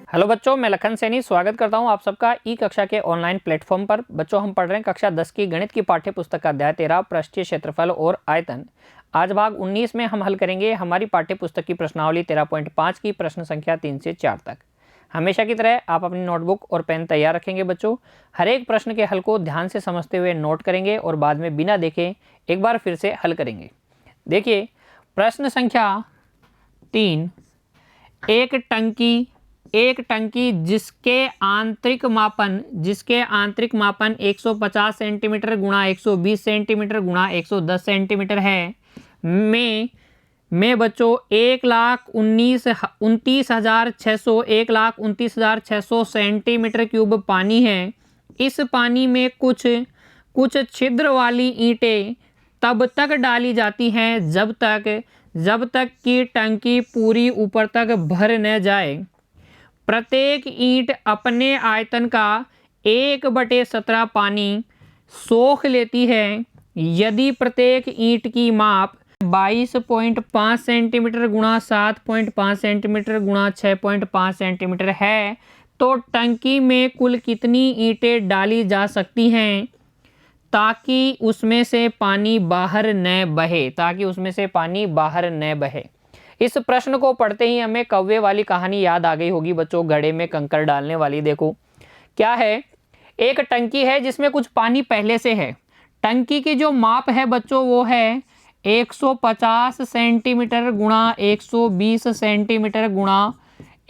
Hello बच्चों, मैं लखन सैनी स्वागत करता हूं आप सबका ई कक्षा के ऑनलाइन प्लेटफॉर्म पर। बच्चों, हम पढ़ रहे हैं कक्षा 10 की गणित की पाठ्य पुस्तक का अध्याय 13 पृष्ठीय क्षेत्रफल और आयतन। आज भाग 19 में हम हल करेंगे हमारी पाठ्य पुस्तक की प्रश्नावली 13.5 की प्रश्न संख्या 3 से 4 तक। हमेशा की तरह आप अपनी नोटबुक और पेन तैयार रखेंगे। बच्चों, हर एक प्रश्न के हल को ध्यान से समझते हुए नोट करेंगे और बाद में बिना देखे एक बार फिर से हल करेंगे। देखिए, प्रश्न संख्या 3, एक टंकी जिसके आंतरिक मापन 150 सेंटीमीटर गुणा 120 सेंटीमीटर गुणा 110 सेंटीमीटर है में बच्चों 1,29,600 सेंटीमीटर क्यूब पानी है। इस पानी में कुछ छिद्र वाली ईंटें तब तक डाली जाती हैं जब तक कि टंकी पूरी ऊपर तक भर न जाए। प्रत्येक ईंट अपने आयतन का 1/17 पानी सोख लेती है। यदि प्रत्येक ईंट की माप 22.5 सेंटीमीटर गुणा 7.5 सेंटीमीटर गुणा 6.5 सेंटीमीटर है तो टंकी में कुल कितनी ईंटें डाली जा सकती हैं ताकि उसमें से पानी बाहर न बहे। इस प्रश्न को पढ़ते ही हमें कौवे वाली कहानी याद आ गई होगी बच्चों, घड़े में कंकर डालने वाली। देखो क्या है, एक टंकी है जिसमें कुछ पानी पहले से है। टंकी की जो माप है बच्चों वो है 150 सेंटीमीटर गुणा 120 सेंटीमीटर गुणा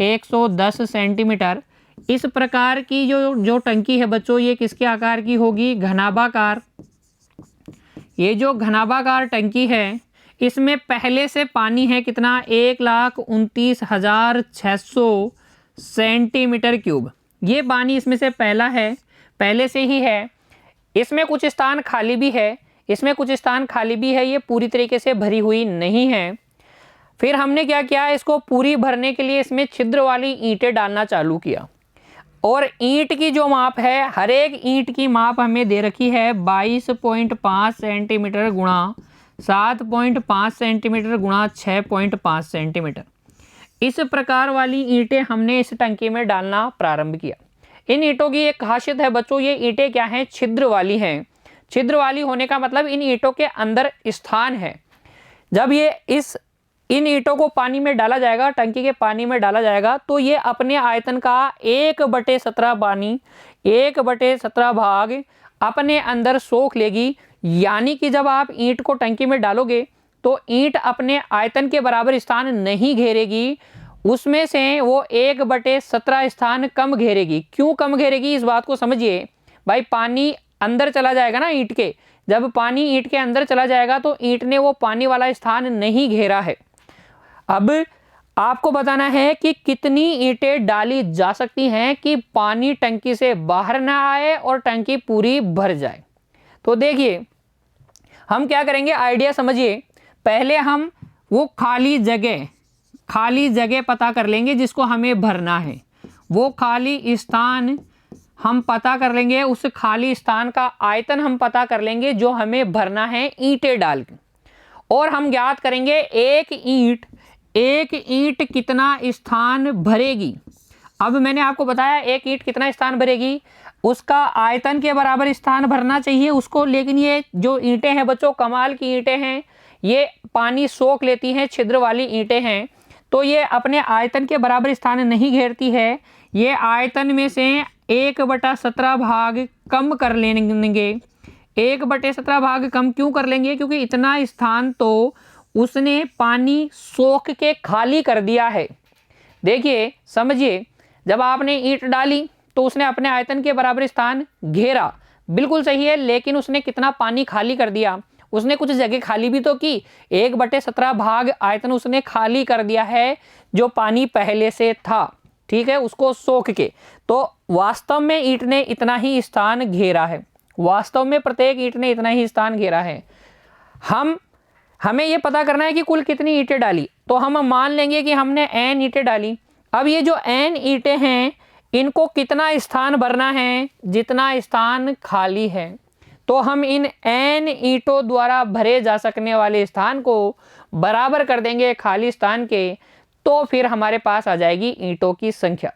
110 सेंटीमीटर। इस प्रकार की जो टंकी है बच्चों, ये किसके आकार की होगी? घनाभाकार। ये जो घनाभाकार टंकी है इसमें पहले से पानी है कितना? 1,29,600 सेंटीमीटर क्यूब। ये पानी इसमें से पहले से ही है। इसमें कुछ स्थान खाली भी है, ये पूरी तरीके से भरी हुई नहीं है। फिर हमने क्या किया, इसको पूरी भरने के लिए इसमें छिद्र वाली ईंटें डालना चालू किया। और ईंट की जो माप है, हर एक ईंट की माप हमें दे रखी है 22.5 सेंटीमीटर गुणा 7.5 सेंटीमीटर गुणा 6.5 सेंटीमीटर। इस प्रकार वाली ईंटें हमने इस टंकी में डालना प्रारंभ किया। इन ईंटों की एक खासियत है बच्चों, ये ईंटें क्या हैं? छिद्र वाली हैं। छिद्र वाली होने का मतलब इन ईंटों के अंदर स्थान है। जब इन ईंटों को पानी में डाला जाएगा, टंकी के पानी में डाला जाएगा, तो ये अपने आयतन का 1/17 भाग अपने अंदर सोख लेगी। यानी कि जब आप ईंट को टंकी में डालोगे तो ईंट अपने आयतन के बराबर स्थान नहीं घेरेगी, उसमें से वो 1/17 स्थान कम घेरेगी। क्यों कम घेरेगी, इस बात को समझिए भाई। पानी अंदर चला जाएगा ना ईंट के, जब पानी ईंट के अंदर चला जाएगा तो ईंट ने वो पानी वाला स्थान नहीं घेरा है। अब आपको बताना है कि कितनी ईंटें डाली जा सकती हैं कि पानी टंकी से बाहर ना आए और टंकी पूरी भर जाए। तो देखिए हम क्या करेंगे, आइडिया समझिए। पहले हम वो खाली जगह पता कर लेंगे जिसको हमें भरना है। वो खाली स्थान हम पता कर लेंगे, उस खाली स्थान का आयतन हम पता कर लेंगे जो हमें भरना है ईंटें डाल के। और हम ज्ञात करेंगे एक ईंट कितना स्थान भरेगी। अब मैंने आपको बताया एक ईंट कितना स्थान भरेगी, उसका आयतन के बराबर स्थान भरना चाहिए उसको। लेकिन ये जो ईंटें हैं बच्चों, कमाल की ईंटें हैं, ये पानी सोख लेती हैं, छिद्र वाली ईंटें हैं, तो ये अपने आयतन के बराबर स्थान नहीं घेरती है। ये आयतन में से 1/17 भाग कम कर लेंगे। 1/17 भाग कम क्यों कर लेंगे? क्योंकि इतना स्थान तो उसने पानी सोख के खाली कर दिया है। देखिए समझिए, जब आपने ईंट डाली तो उसने अपने आयतन के बराबर स्थान घेरा, बिल्कुल सही है, लेकिन उसने कितना पानी खाली कर दिया? उसने कुछ जगह खाली भी तो की। 1/17 भाग आयतन उसने खाली कर दिया है जो पानी पहले से था, ठीक है, उसको सोख के। तो वास्तव में ईंट ने इतना ही स्थान घेरा है, प्रत्येक ईंट ने इतना ही स्थान घेरा है। हमें यह पता करना है कि कुल कितनी ईंटें डाली। तो हम मान लेंगे कि हमने n ईंटें डाली। अब ये जो n ईंटें हैं इनको कितना स्थान भरना है? जितना स्थान खाली है। तो हम इन n ईंटों द्वारा भरे जा सकने वाले स्थान को बराबर कर देंगे खाली स्थान के। तो फिर हमारे पास आ जाएगी ईंटों की संख्या।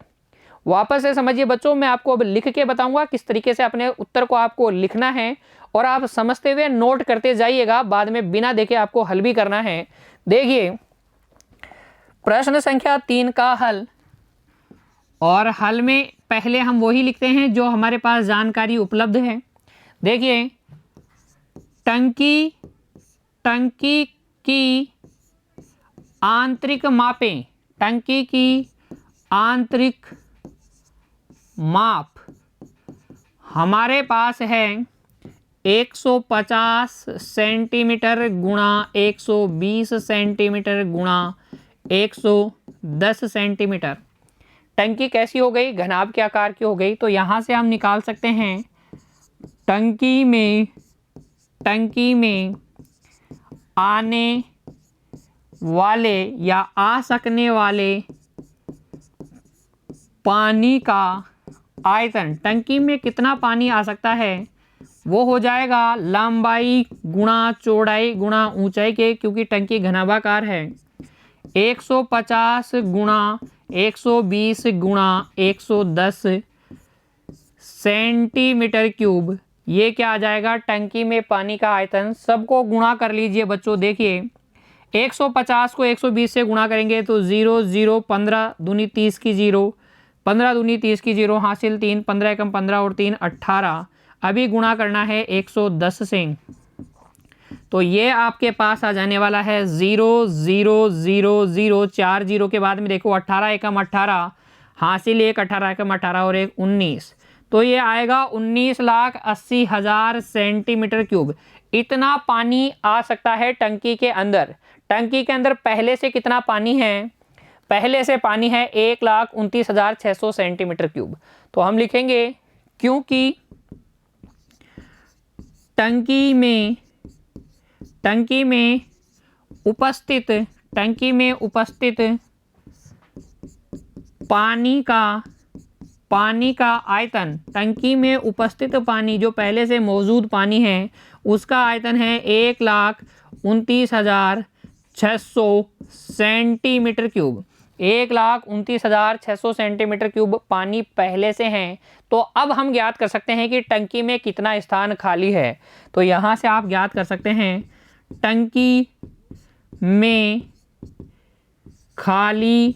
वापस से समझिए बच्चों, मैं आपको अब लिख के बताऊंगा किस तरीके से अपने उत्तर को आपको लिखना है, और आप समझते हुए नोट करते जाइएगा, बाद में बिना देखे आपको हल भी करना है। देखिए प्रश्न संख्या 3 का हल, और हल में पहले हम वही लिखते हैं जो हमारे पास जानकारी उपलब्ध है। देखिए टंकी की आंतरिक मापें, टंकी की आंतरिक माप हमारे पास है 150 सेंटीमीटर गुणा 120 सेंटीमीटर गुणा 110 सेंटीमीटर। टंकी कैसी हो गई? घनाभ के आकार की हो गई। तो यहाँ से हम निकाल सकते हैं टंकी में आने वाले या आ सकने वाले पानी का आयतन, टंकी में कितना पानी आ सकता है वो हो जाएगा लंबाई गुणा चौड़ाई गुणा ऊंचाई के, क्योंकि टंकी घनाभाकार है। 150 गुणा 120 गुणा 110 सेंटीमीटर क्यूब, ये क्या आ जाएगा? टंकी में पानी का आयतन। सबको गुणा कर लीजिए बच्चों। देखिए 150 को 120 से गुणा करेंगे तो 0 0 15 दूनी 30 की 0, 15 दूनी 30 की 0 हासिल 3, 15 एकम 15 और 3 18। अभी गुणा करना है 110 से, तो ये आपके पास आ जाने वाला है 0 0 0 0, 4 0 के बाद में देखो 18 एकम 18 हासिल 1, 18 एकम 18 और 1 19, तो ये आएगा 19,80,000 सेंटीमीटर क्यूब। इतना पानी आ सकता है टंकी के अंदर। टंकी के अंदर पहले से कितना पानी है? पहले से पानी है 1,29,600 सेंटीमीटर क्यूब। तो हम लिखेंगे क्योंकि टंकी में उपस्थित पानी का आयतन, टंकी में उपस्थित पानी जो पहले से मौजूद पानी है उसका आयतन है 1,29,600 सेंटीमीटर क्यूब। 1,29,600 सेंटीमीटर क्यूब पानी पहले से है। तो अब हम ज्ञात कर सकते हैं कि टंकी में कितना स्थान खाली है। तो यहाँ से आप ज्ञात कर सकते हैं टंकी में खाली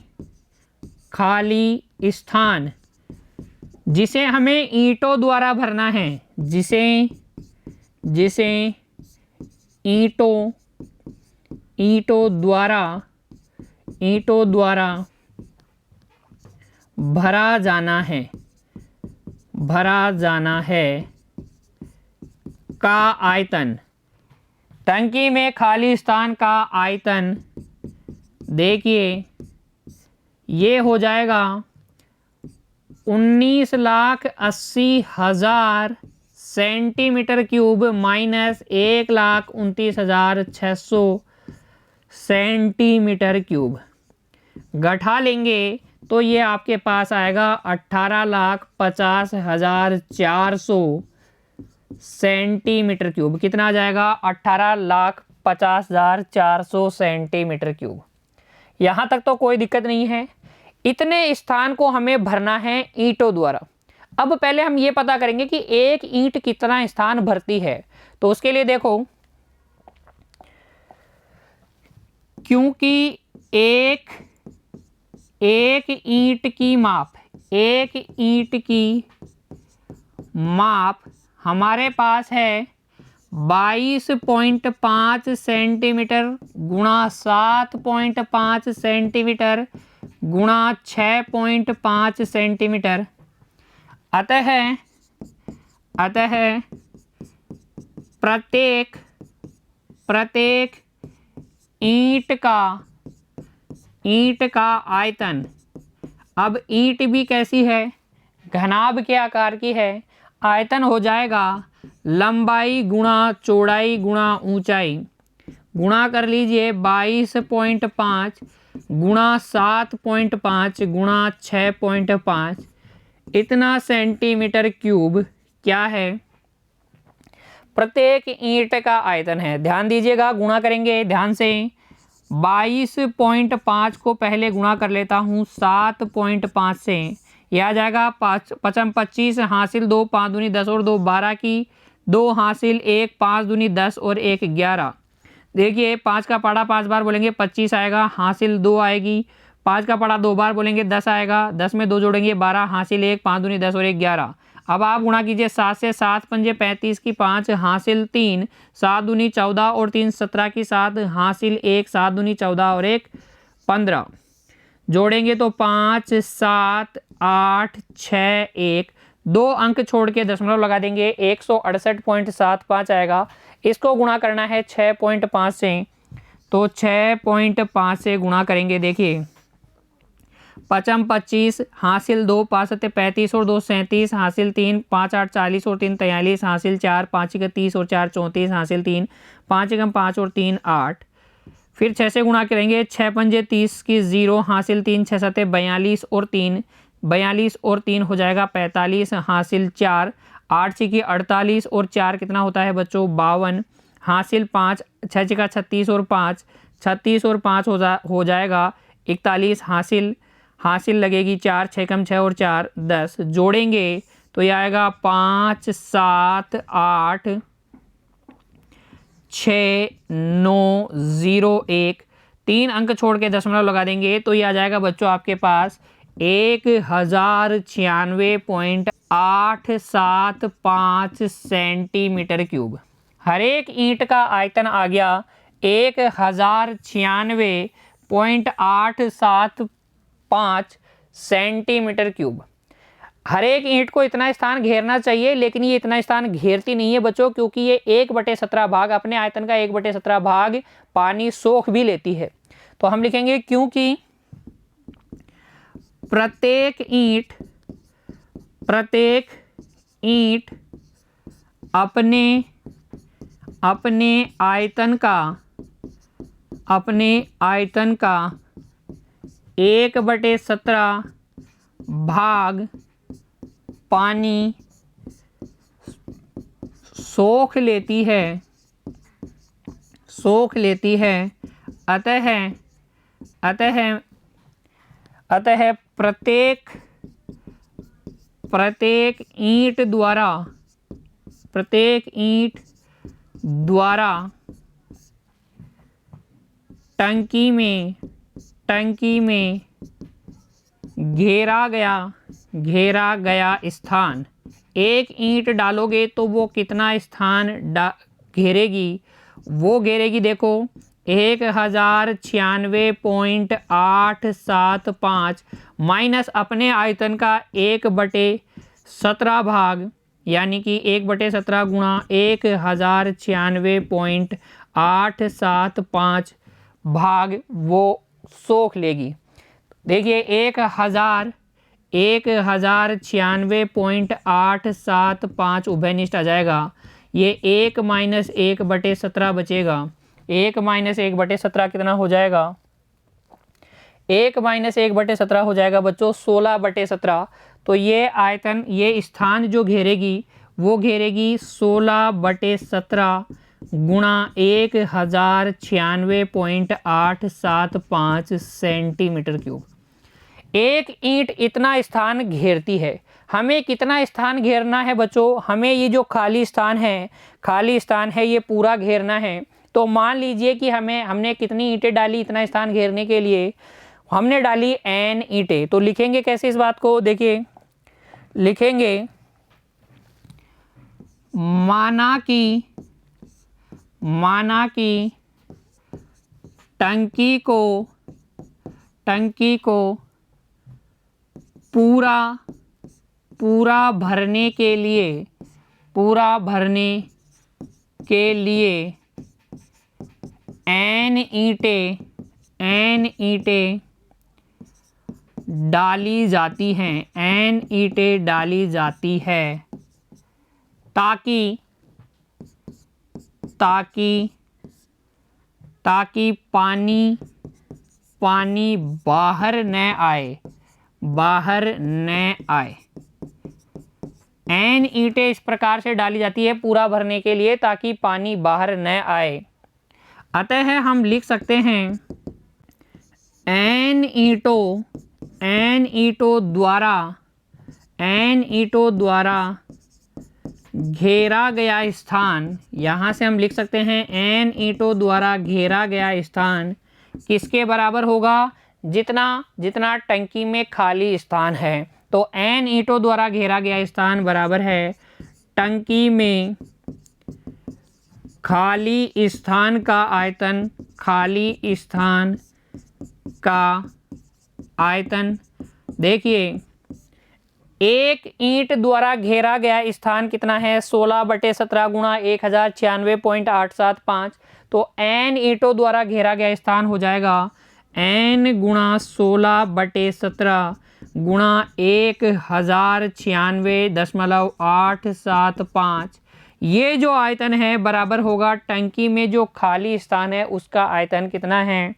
स्थान जिसे हमें ईंटों द्वारा भरना है, जिसे ईंटों द्वारा भरा जाना है का आयतन, टंकी में खाली स्थान का आयतन देखिए ये हो जाएगा 19,80,000 centimetre cube minus 1,29,600 centimetre cube. घटा लेंगे तो ये आपके पास आएगा 18,50,400 सेंटीमीटर क्यूब। कितना आ जाएगा? 18,50,400 सेंटीमीटर क्यूब। यहाँ तक तो कोई दिक्कत नहीं है। इतने स्थान को हमें भरना है ईंटों द्वारा। अब पहले हम ये पता करेंगे कि एक ईंट कितना स्थान भरती है। तो उसके लिए देखो, क्योंकि एक ईंट की माप हमारे पास है 22.5 सेंटीमीटर गुणा 7.5 सेंटीमीटर गुणा 6.5 सेंटीमीटर। अतः प्रत्येक ईंट का आयतन, अब ईंट भी कैसी है? घनाभ के आकार की है। आयतन हो जाएगा लंबाई गुणा चौड़ाई गुणा ऊंचाई, गुणा कर लीजिए 22.5 गुणा 7.5 गुणा 6.5, इतना सेंटीमीटर क्यूब क्या है? प्रत्येक ईंट का आयतन है। ध्यान दीजिएगा, गुणा करेंगे ध्यान से। 22.5 को पहले गुणा कर लेता हूँ 7.5 से, ये आ जाएगा 5 पचम 25 हासिल 2, 5 दूनी 10 और 2 12 की, 2 हासिल 1, 5 दूनी 10 और 1 11। देखिए 5 का पढ़ा 5 बार बोलेंगे 25 आएगा, हासिल 2 आएगी, 5 का पढ़ा 2 बार बोलेंगे 10 आएगा, 10 में 2 जोड़ेंगे 12, हासिल 1, 5 दूनी 10 और 1 11। अब आप गुणा कीजिए 7 से, 7 पंजे 35 की 5, हासिल 3, 7 दूनी 14 और 3 17 की 7, हासिल 1, 7 दूनी 14 और 1 15। जोड़ेंगे तो 5 7 8 6 1, 2 अंक छोड़ के दशमलव लगा देंगे, 168.75 आएगा। इसको गुणा करना है 6.5 से, तो 6.5 से गुणा करेंगे। देखिए पचम 25 हासिल 2, 5 सत्ते 35 और 2 37, हासिल 3, 5 8 40 और 3 43, हासिल 4, 5 31 और 4 34, हासिल 3, 5 एकम 5 और 3 8। फिर 6 से गुणा करेंगे, 6 पंजे 30 की 0, हासिल 3, 6 सत्ते 42 और 3 42 और 3 हो जाएगा 45, हासिल 4, 8 की 48 और 4 कितना होता है बच्चों 52, हासिल 5, 6 का 36 और 5 36 और 5 हो जाएगा 41, हासिल लगेगी 4, 6 कम 6 और 4 10। जोड़ेंगे तो ये आएगा 5 7 8 6 9 0 1, 3 अंक छोड़ के दशमलव लगा देंगे तो ये आ जाएगा बच्चों आपके पास 1096.875 सेंटीमीटर क्यूब। हर एक ईंट का आयतन आ गया 1096.875 सेंटीमीटर क्यूब। हर एक ईंट को इतना स्थान घेरना चाहिए, लेकिन ये इतना स्थान घेरती नहीं है बच्चों, क्योंकि ये 1/17 भाग, अपने आयतन का 1/17 भाग पानी सोख भी लेती है। तो हम लिखेंगे क्योंकि प्रत्येक ईंट अपने आयतन का 1/17 भाग पानी सोख लेती है। अतः प्रत्येक ईंट द्वारा टंकी में घेरा गया स्थान, एक ईंट डालोगे तो वो कितना स्थान घेरेगी, वो घेरेगी देखो 1096.875 माइनस अपने आयतन का 1/17 भाग, यानी कि 1/17 गुणा 1096.875 भाग वो सोख लेगी। देखिए 1096.875 उभयनिष्ठ आ जाएगा। ये 1 माइनस 1/17 बचेगा। 1 माइनस 1/17 कितना हो जाएगा? 1 माइनस 1/17 हो जाएगा बच्चों 16/17। तो ये आयतन, ये स्थान जो घेरेगी वो घेरेगी 16/17 गुणा 1096.875 सेंटीमीटर क्यूब। एक ईंट इतना स्थान घेरती है। हमें कितना स्थान घेरना है बच्चों? हमें ये जो खाली स्थान है ये पूरा घेरना है। तो मान लीजिए कि हमने कितनी ईंटें डाली इतना स्थान घेरने के लिए? हमने डाली n ईंटें। तो लिखेंगे कैसे इस बात को? देखिए लिखेंगे माना कि टंकी को पूरा भरने के लिए n ईंटें डाली जाती हैं, ताकि पानी बाहर न आए। n ईंटें इस प्रकार से डाली जाती है पूरा भरने के लिए ताकि पानी बाहर न आए। अतः हम लिख सकते हैं n ईंटों द्वारा n ईंटों द्वारा घेरा गया स्थान, यहाँ से हम लिख सकते हैं n ईंटों द्वारा घेरा गया स्थान किसके बराबर होगा, जितना जितना टंकी में खाली स्थान है। तो n ईंटों द्वारा घेरा गया स्थान बराबर है टंकी में खाली स्थान का आयतन, खाली स्थान का आयतन। देखिए एक ईंट द्वारा घेरा गया स्थान कितना है, 16/17 गुणा 1096.875। तो n ईंटों द्वारा घेरा गया स्थान हो जाएगा n गुणा 16/17 गुणा 1096.875। ये जो आयतन है बराबर होगा टंकी में जो खाली स्थान है उसका आयतन कितना है,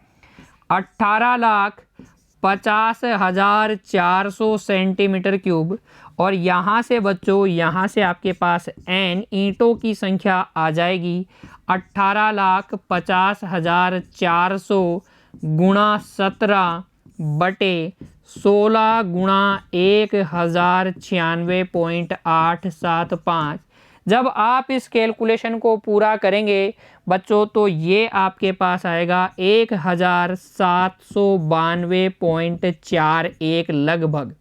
18,50,400 सेंटीमीटर क्यूब। और यहाँ से बच्चों, यहाँ से आपके पास n ईंटों की संख्या आ जाएगी 18,50,400 गुणा 17/16 गुणा 1096.875। जब आप इस कैलकुलेशन को पूरा करेंगे बच्चों तो ये आपके पास आएगा 1792.41 लगभग।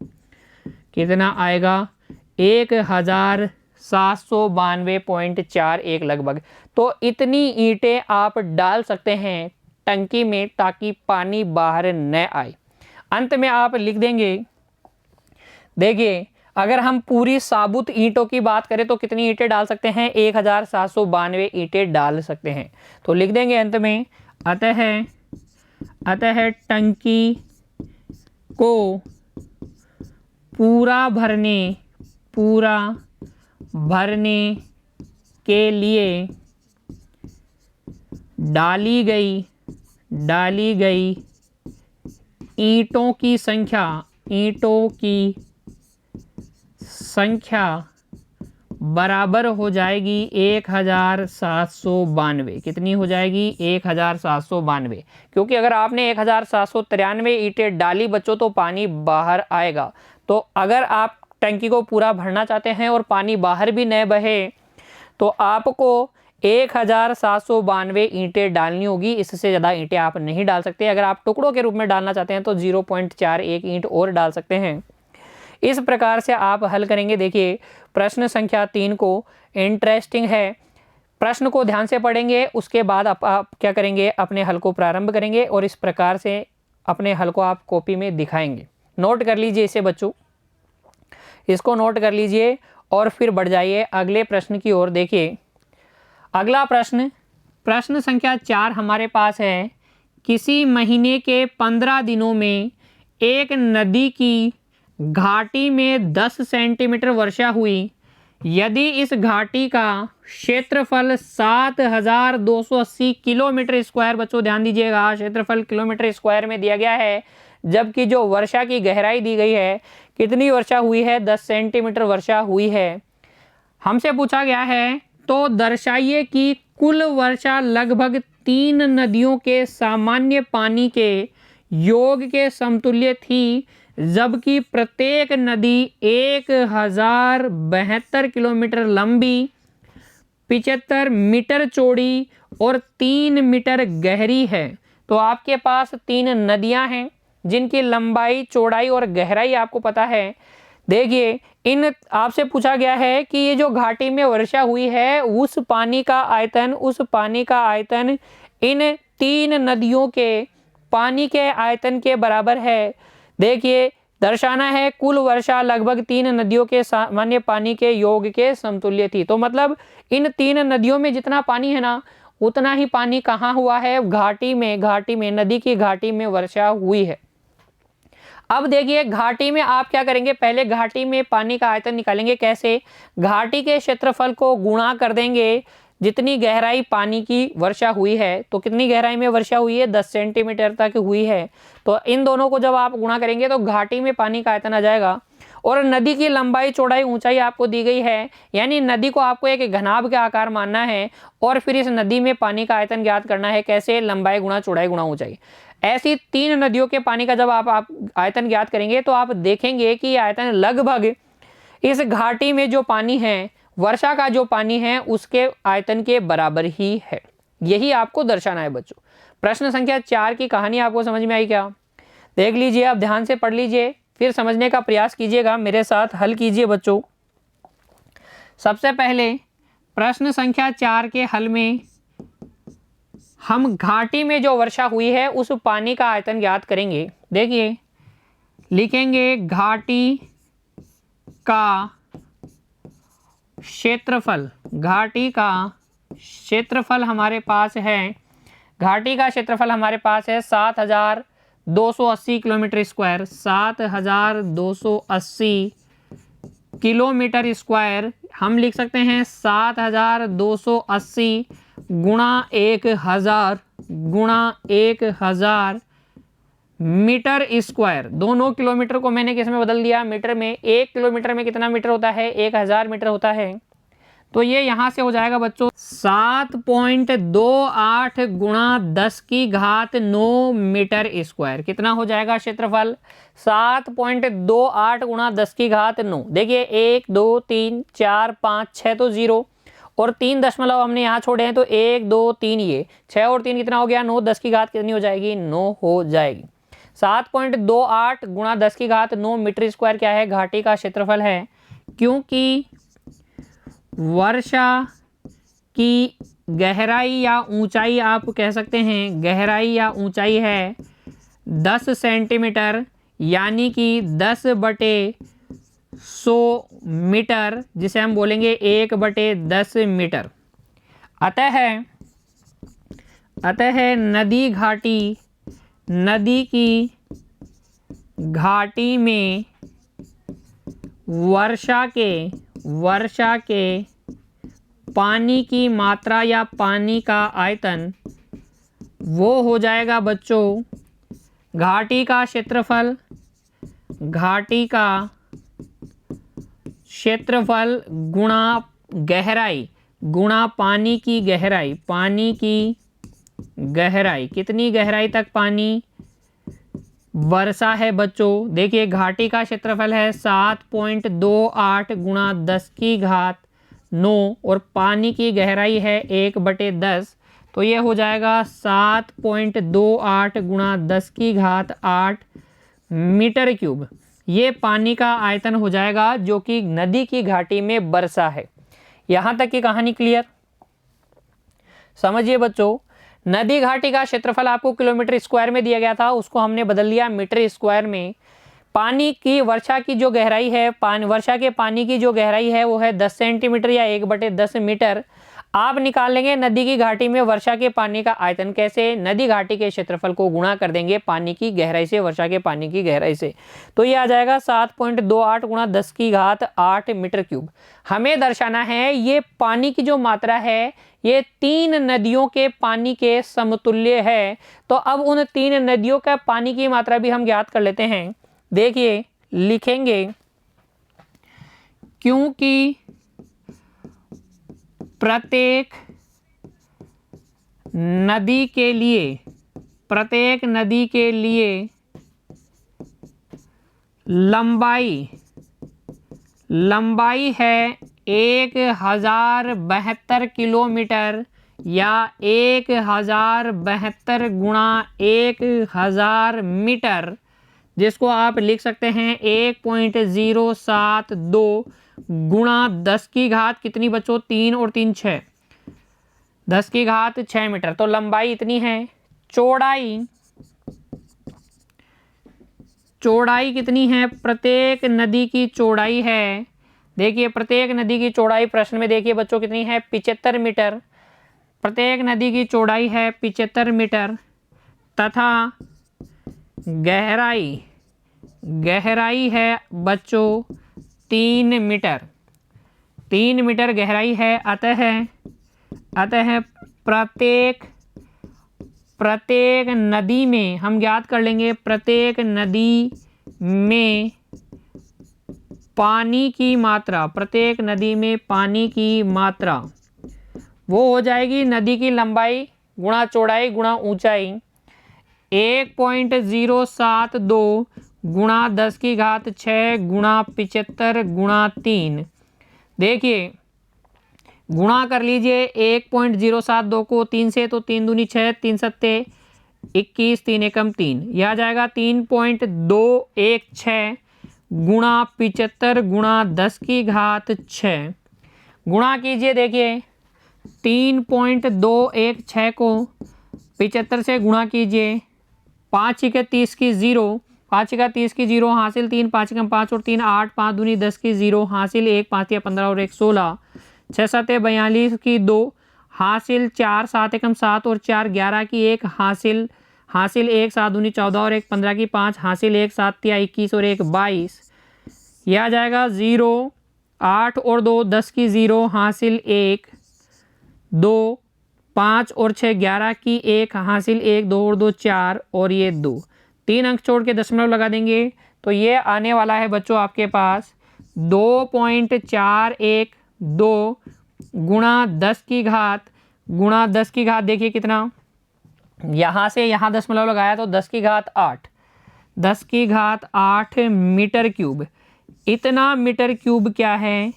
कितना आएगा, 1792.41 लगभग। तो इतनी ईंटें आप डाल सकते हैं टंकी में ताकि पानी बाहर न आए। अंत में आप लिख देंगे, देखिए अगर हम पूरी साबुत ईंटों की बात करें तो कितनी ईंटें डाल सकते हैं, 1792 ईंटें डाल सकते हैं। तो लिख देंगे अंत में, अतः टंकी को पूरा भरने के लिए डाली गई ईंटों की संख्या बराबर हो जाएगी 1792। कितनी हो जाएगी, 1792। क्योंकि अगर आपने 1793 ईंटें डाली बच्चों तो पानी बाहर आएगा। तो अगर आप टंकी को पूरा भरना चाहते हैं और पानी बाहर भी न बहे तो आपको 1792 ईंटें डालनी होगी। इससे ज़्यादा ईंटें आप नहीं डाल सकते। अगर आप टुकड़ों के रूप में डालना चाहते हैं तो 0.41 ईंट और डाल सकते हैं। इस प्रकार से आप हल करेंगे। देखिए प्रश्न संख्या 3 को इंटरेस्टिंग है, प्रश्न को ध्यान से पढ़ेंगे, उसके बाद आप क्या करेंगे, अपने हल को प्रारंभ करेंगे और इस प्रकार से अपने हल को आप कॉपी में दिखाएंगे। नोट कर लीजिए इसे बच्चों, इसको नोट कर लीजिए और फिर बढ़ जाइए अगले प्रश्न की ओर। देखिए अगला प्रश्न संख्या 4 हमारे पास है, किसी महीने के 15 दिनों में एक नदी की घाटी में 10 सेंटीमीटर वर्षा हुई। यदि इस घाटी का क्षेत्रफल 7,280 किलोमीटर स्क्वायर, बच्चों ध्यान दीजिएगा क्षेत्रफल किलोमीटर स्क्वायर में दिया गया है, जबकि जो वर्षा की गहराई दी गई है, कितनी वर्षा हुई है, 10 सेंटीमीटर वर्षा हुई है। हमसे पूछा गया है तो दर्शाइए कि कुल वर्षा लगभग 3 नदियों के सामान्य पानी के योग के समतुल्य थी, जबकि प्रत्येक नदी 1072 किलोमीटर लंबी, 75 मीटर चौड़ी और 3 मीटर गहरी है। तो आपके पास 3 नदियां हैं जिनकी लंबाई, चौड़ाई और गहराई आपको पता है। देखिए इन आपसे पूछा गया है कि ये जो घाटी में वर्षा हुई है उस पानी का आयतन इन 3 नदियों के पानी के आयतन के बराबर है। देखिए दर्शाना है कुल वर्षा लगभग 3 नदियों के सामान्य पानी के योग के समतुल्य थी। तो मतलब इन 3 नदियों में जितना पानी है ना, उतना ही पानी कहाँ हुआ है, घाटी में नदी की घाटी में वर्षा हुई है। अब देखिए घाटी में आप क्या करेंगे, पहले घाटी में पानी का आयतन निकालेंगे। कैसे, घाटी के क्षेत्रफल को गुणा कर देंगे जितनी गहराई पानी की वर्षा हुई है। तो कितनी गहराई में वर्षा हुई है, 10 सेंटीमीटर तक हुई है। तो इन दोनों को जब आप गुणा करेंगे तो घाटी में पानी का आयतन आ जाएगा। और नदी की लंबाई, चौड़ाई, ऊंचाई आपको दी गई है, यानी नदी को आपको एक घनाभ के आकार मानना है और फिर इस नदी में पानी का आयतन ज्ञात करना है। कैसे, लंबाई गुणा चौड़ाई गुणा ऊंचाई। ऐसी 3 नदियों के पानी का जब आप आयतन ज्ञात करेंगे तो आप देखेंगे कि आयतन लगभग इस घाटी में जो पानी है, वर्षा का जो पानी है उसके आयतन के बराबर ही है। यही आपको दर्शाना है बच्चों। प्रश्न संख्या 4 की कहानी आपको समझ में आई क्या? देख लीजिए, आप ध्यान से पढ़ लीजिए, फिर समझने का प्रयास कीजिएगा, मेरे साथ हल कीजिए बच्चों। सबसे पहले प्रश्न संख्या 4 के हल में हम घाटी में जो वर्षा हुई है उस पानी का आयतन ज्ञात करेंगे। देखिए, लिखेंगे घाटी का क्षेत्रफल। घाटी का क्षेत्रफल हमारे पास है, घाटी का क्षेत्रफल हमारे पास है 7280 किलोमीटर स्क्वायर। 7280 किलोमीटर स्क्वायर हम लिख सकते हैं 7280 गुणा 1000 गुणा 1000 मीटर स्क्वायर। दोनों किलोमीटर को मैंने किस में बदल दिया? मीटर में। 1 किलोमीटर में कितना मीटर होता है? 1000 मीटर होता है। तो ये यहाँ से हो जाएगा बच्चों 7.28 गुणा 10 की घात 9 मीटर स्क्वायर। कितना हो जाएगा क्षेत्रफल? 7.28 गुणा 10 की घात 9। देखिए 1 2 3 4 5 6 तो 0 और 3 दशमलव हमने यहाँ छोड़े हैं, तो 1 2 3 ये 6 और 3 कितना हो गया? 9। 10 की घात कितनी हो जाएगी? 9 हो जाएगी। 7.28 गुणा 10 की घात 9 मीटर स्क्वायर क्या है? घाटी का क्षेत्रफल है। क्योंकि वर्षा की गहराई या ऊंचाई, आप कह सकते हैं गहराई या ऊंचाई है 10 सेंटीमीटर, यानी कि 10/100 मीटर, जिसे हम बोलेंगे 1/10 मीटर। अतः नदी की घाटी में वर्षा के पानी की मात्रा या पानी का आयतन वो हो जाएगा बच्चों घाटी का क्षेत्रफल गुणा गहराई गुणा पानी की गहराई। पानी की गहराई, कितनी गहराई तक पानी वर्षा है बच्चों? देखिए घाटी का क्षेत्रफल है 7.28 गुणा 10 की घात 9 और पानी की गहराई है 1/10, तो ये हो जाएगा 7.28 गुणा 10 की घात 8 मीटर क्यूब। ये पानी का आयतन हो जाएगा जो कि नदी की घाटी में वर्षा है। यहाँ तक की कहानी क्लियर? समझिए बच्चों, नदी घाटी का क्षेत्रफल आपको किलोमीटर स्क्वायर में दिया गया था, उसको हमने बदल दिया मीटर स्क्वायर में। पानी की वर्षा की जो गहराई है, वर्षा के पानी की जो गहराई है वो है 10 सेंटीमीटर या 1/10 मीटर। आप निकाल लेंगे नदी की घाटी में वर्षा के पानी का आयतन कैसे? नदी घाटी के क्षेत्रफल को गुणा कर देंगे पानी की गहराई से, वर्षा के पानी की गहराई से, तो ये आ जाएगा 7.28 गुणा 10 की घात 8 मीटर क्यूब। हमें दर्शाना है ये पानी की जो मात्रा है ये 3 नदियों के पानी के समतुल्य है। तो अब उन 3 नदियों का पानी की मात्रा भी हम ज्ञात कर लेते हैं। देखिए, लिखेंगे क्योंकि प्रत्येक नदी के लिए लंबाई है 1072 किलोमीटर या 1072 गुणा 1000 मीटर, जिसको आप लिख सकते हैं 1.072 गुणा 10 की घात कितनी बच्चों? 3 और 3 6, 10 की घात 6 मीटर। तो लंबाई इतनी है। चौड़ाई कितनी है? प्रत्येक नदी की चौड़ाई है, देखिए प्रत्येक नदी की चौड़ाई प्रश्न में देखिए बच्चों कितनी है? 75 मीटर। प्रत्येक नदी की चौड़ाई है 75 मीटर तथा गहराई है बच्चों 3 मीटर। 3 मीटर गहराई है। अतः प्रत्येक नदी में हम ज्ञात कर लेंगे, प्रत्येक नदी में पानी की मात्रा, प्रत्येक नदी में पानी की मात्रा वो हो जाएगी नदी की लंबाई गुणा चौड़ाई गुणा ऊंचाई। 1.072 गुणा 10 की घात 6 गुणा 75 गुणा 3। देखिए गुणा कर लीजिए 1.072 को 3 से, तो 3 दूनी 6, 3 सत्ते 21, 3 एकम 3, यह आ जाएगा 3.216 गुणा 75 गुणा 10 की घात 6। गुणा कीजिए, देखिए 3.216 को 75 से गुणा कीजिए, 5 के 30 की 0, 5 का 30 की 0 हासिल 3, 5 कम 5 और 3 8, 5 दूनी 10 की 0 हासिल 1, 5 या 15 और 1 16, 6 7 42 की 2 हासिल 4, 7 एकम 7 और 4 11 की 1 हासिल 1, 7 दूनी 14 और 1 15 की 5 हासिल 1, 7 या 21 और 1 22, यह आ जाएगा 0, 8 और 2 10 की 0 हासिल 1 2, 5 और 6 11 की 1 हासिल 1, 2 और 2 4 और ये 2, 3 अंक छोड़ के दशमलव लगा देंगे तो ये आने वाला है बच्चों आपके पास 2.412 गुणा 10 की घात देखिए कितना, यहाँ से यहाँ दशमलव लगाया तो 10 की घात 8, 10 की घात 8 मीटर क्यूब। इतना मीटर क्यूब क्या है?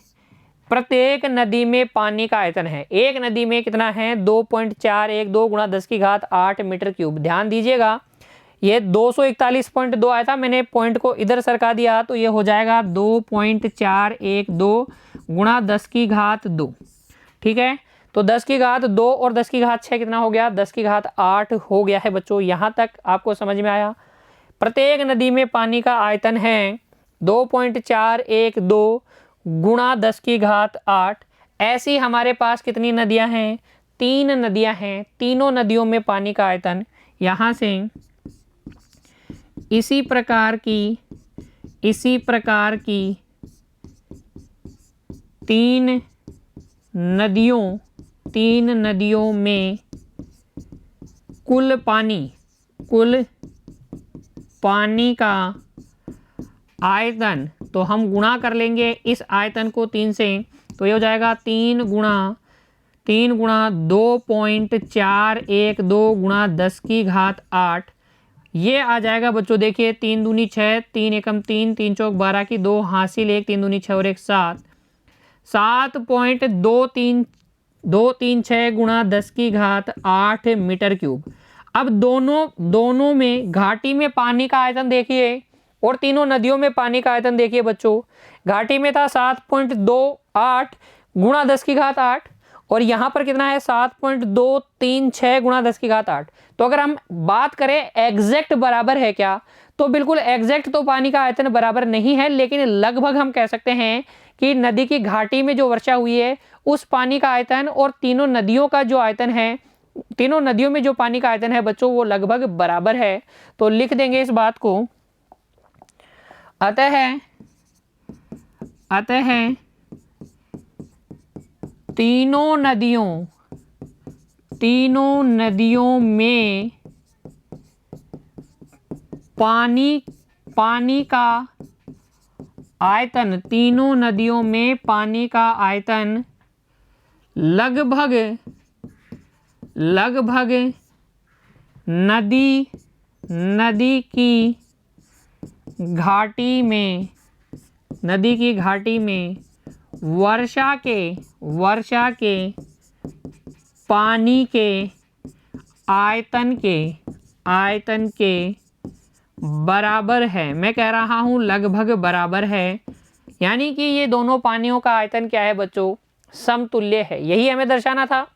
प्रत्येक नदी में पानी का आयतन है। एक नदी में कितना है? 2.412 गुणा 10 की घात 8 मीटर क्यूब। ध्यान दीजिएगा ये 241.2 आया था, मैंने पॉइंट को इधर सरका दिया तो ये हो जाएगा 2.412 गुणा 10 की घात 2। ठीक है, तो 10 की घात 2 और 10 की घात 6 कितना हो गया? 10 की घात 8 हो गया है बच्चों। यहाँ तक आपको समझ में आया? प्रत्येक नदी में पानी का आयतन है 2.412 गुणा 10 की घात 8। ऐसी हमारे पास कितनी नदियां हैं? 3 नदियां हैं। तीनों नदियों में पानी का आयतन यहाँ से इसी प्रकार की 3 नदियों में कुल पानी का आयतन, तो हम गुणा कर लेंगे इस आयतन को 3 से, तो ये हो जाएगा 3 गुणा 2.412 गुणा 10 की घात 8। ये आ जाएगा बच्चों, देखिए 3 दूनी 6, 3 एकम 3, 3 चौक 12 की 2 हासिल 1, 3 दूनी 6 और 1 7, 7.236 गुणा 10 की घात 8 मीटर क्यूब। अब दोनों में घाटी में पानी का आयतन देखिए और तीनों नदियों में पानी का आयतन देखिए बच्चों। घाटी में था 7.28 गुणा 10 की घात 8 और यहाँ पर कितना है? 7.236 गुणा 10 की घात 8। तो अगर हम बात करें एग्जैक्ट बराबर है क्या, तो बिल्कुल एग्जैक्ट तो पानी का आयतन बराबर नहीं है, लेकिन लगभग हम कह सकते हैं कि नदी की घाटी में जो वर्षा हुई है उस पानी का आयतन और तीनों नदियों का जो आयतन है, तीनों नदियों में जो पानी का आयतन है बच्चों वो लगभग बराबर है। तो लिख देंगे इस बात को। अतः तीनों नदियों में पानी का आयतन, तीनों नदियों में पानी का आयतन लगभग नदी की घाटी में वर्षा के पानी के आयतन के बराबर है। मैं कह रहा हूं लगभग बराबर है, यानी कि ये दोनों पानियों का आयतन क्या है बच्चों? समतुल्य है। यही हमें दर्शाना था,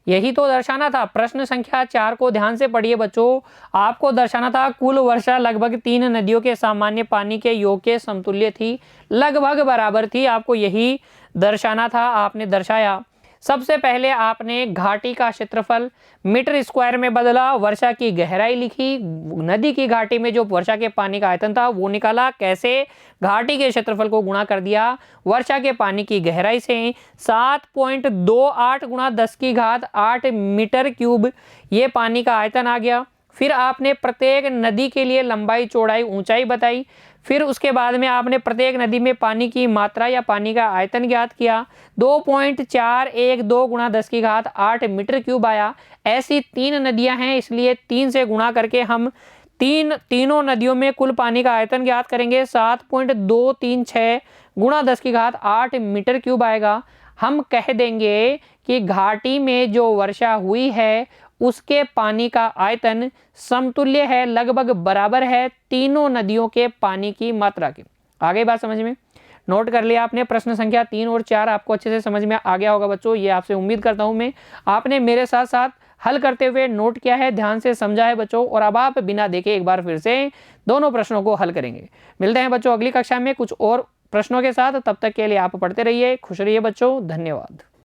यही तो दर्शाना था। प्रश्न संख्या 4 को ध्यान से पढ़िए बच्चों। आपको दर्शाना था कुल वर्षा लगभग 3 नदियों के सामान्य पानी के योग के समतुल्य थी, लगभग बराबर थी। आपको यही दर्शाना था, आपने दर्शाया। सबसे पहले आपने घाटी का क्षेत्रफल मीटर स्क्वायर में बदला, वर्षा की गहराई लिखी, नदी की घाटी में जो वर्षा के पानी का आयतन था वो निकाला। कैसे? घाटी के क्षेत्रफल को गुणा कर दिया वर्षा के पानी की गहराई से। 7.28 गुणा 10 की घात 8 मीटर क्यूब ये पानी का आयतन आ गया। फिर आपने प्रत्येक नदी के लिए लंबाई, चौड़ाई, ऊंचाई बताई। फिर उसके बाद में आपने प्रत्येक नदी में पानी की मात्रा या पानी का आयतन ज्ञात किया। 2.412 गुणा 10 की घात 8 मीटर क्यूब आया। ऐसी 3 नदियां हैं, इसलिए 3 से गुणा करके हम तीनों नदियों में कुल पानी का आयतन ज्ञात करेंगे। 7.236 गुणा 10⁸ मीटर क्यूब आएगा। हम कह देंगे कि घाटी में जो वर्षा हुई है उसके पानी का आयतन समतुल्य है, लगभग बराबर है तीनों नदियों के पानी की मात्रा के। आगे बात समझ में? नोट कर लिया आपने। प्रश्न संख्या 3 और 4 आपको अच्छे से समझ में आ गया होगा बच्चों, ये आपसे उम्मीद करता हूं मैं। आपने मेरे साथ साथ हल करते हुए नोट किया है, ध्यान से समझा है बच्चों, और अब आप बिना देखे एक बार फिर से दोनों प्रश्नों को हल करेंगे। मिलते हैं बच्चों अगली कक्षा में कुछ और प्रश्नों के साथ। तब तक के लिए आप पढ़ते रहिए, खुश रहिए बच्चों। धन्यवाद।